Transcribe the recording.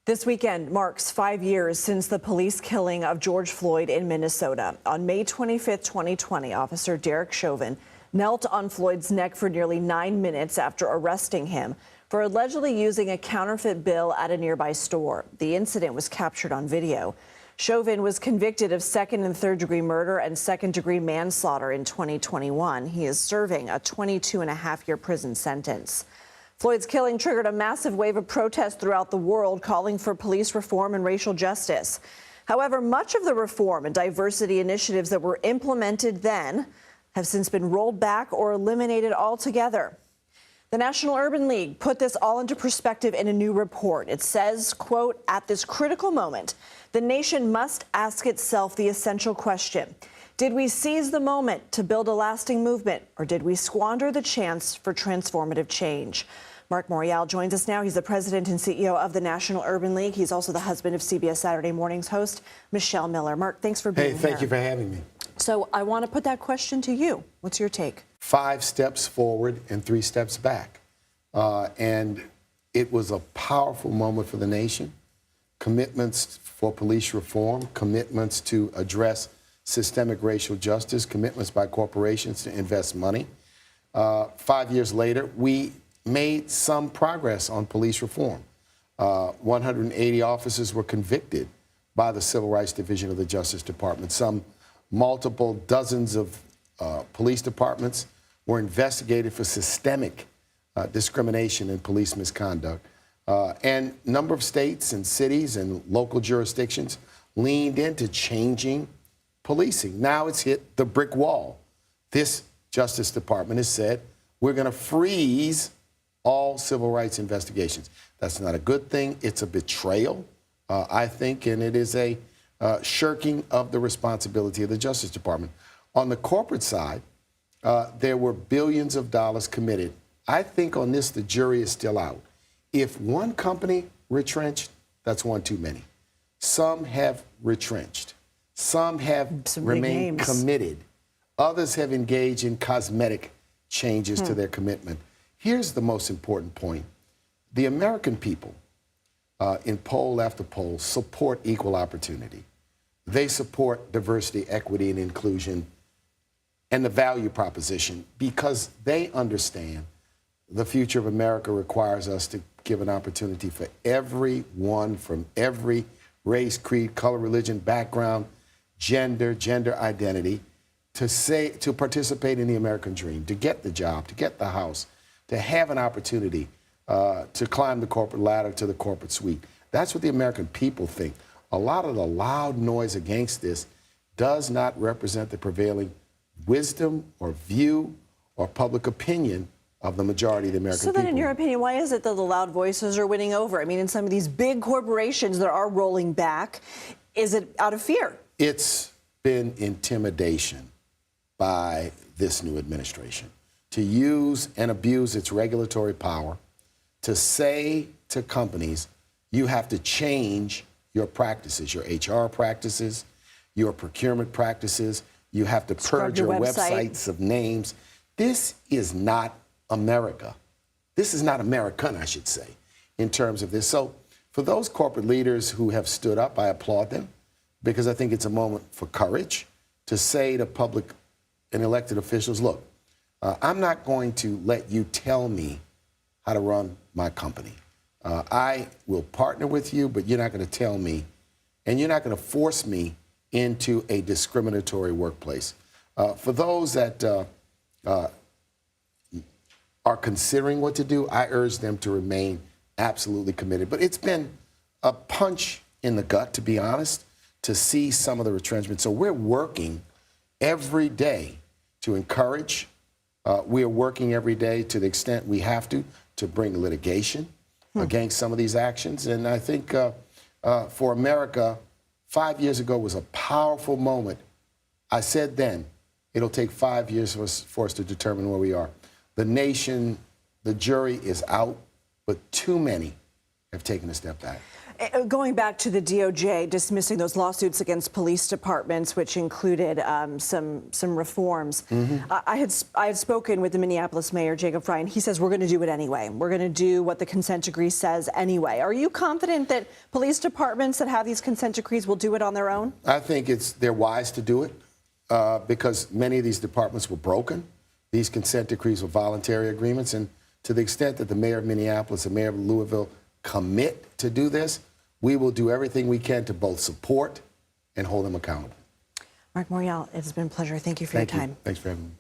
This weekend marks 5 years since the police killing of George Floyd in Minnesota. On May 25, 2020, Officer Derek Chauvin knelt on Floyd's neck for nearly 9 minutes after arresting him for allegedly using a counterfeit bill at a nearby store. The incident was captured on video. Chauvin was convicted of second and third degree murder and second degree manslaughter in 2021. He is serving a 22.5-year prison sentence. Floyd's killing triggered a massive wave of protests throughout the world calling for police reform and racial justice. However, much of the reform and diversity initiatives that were implemented then have since been rolled back or eliminated altogether. The National Urban League put this all into perspective in a new report. It says, quote, "At this critical moment, the nation must ask itself the essential question. Did we seize the moment to build a lasting movement, or did we squander the chance for transformative change?" Marc Morial joins us now. He's the president and CEO of the National Urban League. He's also the husband of CBS Saturday Morning's host, Michelle Miller. Marc, thanks for being here. Hey, thank you for having me. So I want to put that question to you. What's your take? 5 steps forward and 3 steps back. And it was a powerful moment for the nation. Commitments for police reform, commitments to address systemic racial justice, commitments by corporations to invest money. 5 years later, we made some progress on police reform. 180 officers were convicted by the Civil Rights Division of the Justice Department. Some multiple dozens of police departments were investigated for systemic discrimination and police misconduct. And a number of states and cities and local jurisdictions leaned into changing policing. Now it's hit the brick wall. This Justice Department has said, we're going to freeze all civil rights investigations. That's not a good thing. It's a betrayal, I think, and it is a shirking of the responsibility of the Justice Department. On the corporate side, there were billions of dollars committed. I think on this, the jury is still out. If one company retrenched, that's one too many. Some have retrenched. Some have remained committed. Others have engaged in cosmetic changes to their commitment. Here's the most important point. The American people, in poll after poll, support equal opportunity. They support diversity, equity, and inclusion, and the value proposition because they understand the future of America requires us to give an opportunity for everyone from every race, creed, color, religion, background, gender identity to participate in the American dream, to get the job, to get the house, to have an opportunity to climb the corporate ladder to the corporate suite. That's what the American people think. A lot of the loud noise against this does not represent the prevailing wisdom or view or public opinion of the majority of the American people. So then, in your opinion, why is it that the loud voices are winning over? I mean, in some of these big corporations that are rolling back, is it out of fear? It's been intimidation by this new administration to use and abuse its regulatory power to say to companies, you have to change your practices, your HR practices, your procurement practices. You have to purge your websites of names. This is not America. This is not American, I should say, in terms of this. So for those corporate leaders who have stood up, I applaud them because I think it's a moment for courage to say to public and elected officials, look, I'm not going to let you tell me how to run my company. I will partner with you, but you're not going to tell me, and you're not going to force me into a discriminatory workplace. For those that are considering what to do, I urge them to remain absolutely committed. But it's been a punch in the gut, to be honest, to see some of the retrenchment. So we're working every day to encourage. We're working every day to the extent we have to bring litigation against some of these actions. And I think for America, 5 years ago was a powerful moment. I said then, it'll take 5 years for us to determine where we are. The nation, the jury is out, but too many have taken a step back. Going back to the DOJ dismissing those lawsuits against police departments, which included some reforms, I had spoken with the Minneapolis mayor, Jacob Frey, and he says we're going to do it anyway. We're going to do what the consent decree says anyway. Are you confident that police departments that have these consent decrees will do it on their own? I think they're wise to do it because many of these departments were broken. These consent decrees were voluntary agreements, and to the extent that the mayor of Minneapolis and mayor of Louisville commit to do this, we will do everything we can to both support and hold them accountable. Marc Morial, it has been a pleasure. Thank you for your time. Thanks for having me.